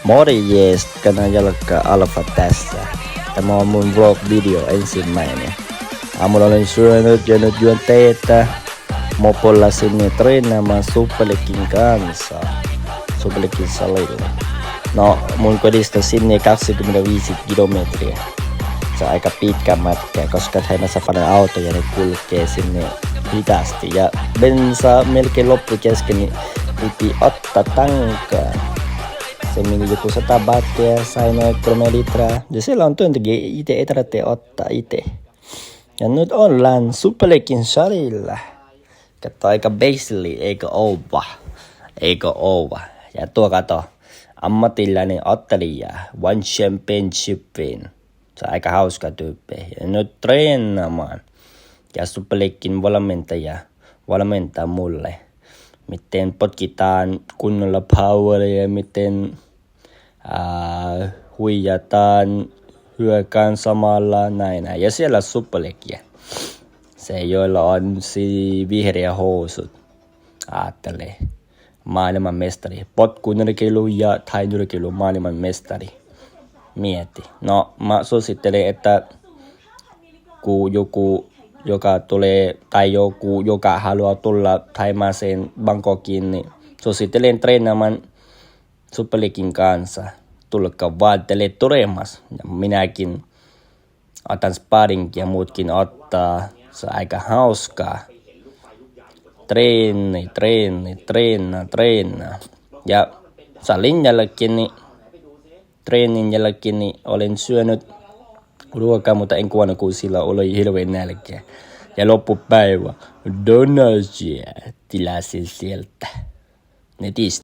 Morjes, Kanan Jalka Alfa tässä. Tämä on mun vlog-video ensimmäinen. Aamulla olen syönyt ja nyt juon teetä mopolla sinne treenaamaan Superlekin kanssa. Superlekin salilla. No, mun kodista sinne 25 kilometriä. Se on aika pitkä matka, koska heimassa paljon autoja, ne kulkee sinne hitaasti. Ja bensa melkein loppu kesken, niin piti ottaa tankaan. Se meni joku 100 bahtia ja sai noin 3 litraa. Ja siellä on työntekijä itse, ei tarvitse ottaa itse. Ja nyt ollaan Superlekin salilla. Katso aika basically, eikö ova? Eikö ova? Ja tuo kato, ammattilainen ottelija, One Championshipin. Se on aika hauska tyyppi. Ja nyt treenaamaan. Ja Superlekin valmentaja valmentaa mulle. Miten potkitaan kunnolla poweria ja miten huijataan, hyökään samalla, näin. Ja siellä Superlekia. Se, joilla on vihreä housut. Aattelee. Maailmanmestari. Potkunyrkeilu ja tainyrkeilu maailmanmestari. Mieti. No, mä suosittelen, että kun joku joka tulee, tai joku, joka haluaa tulla Thaimaaseen Bangkokiin, niin suosittelen treenaamaan Superlekin kanssa. Tulkaa vaan teille tulemas. Ja minäkin otan sparringia ja muutkin ottaa. Se on aika hauskaa. Treena. Ja salin jälkeen, niin treenin jälkeen, niin olen syönyt ruokaa, mutta en kuonnut, kun sillä oli hirveän nälkeä. Ja loppupäivä donutsia tilasin sieltä netistä.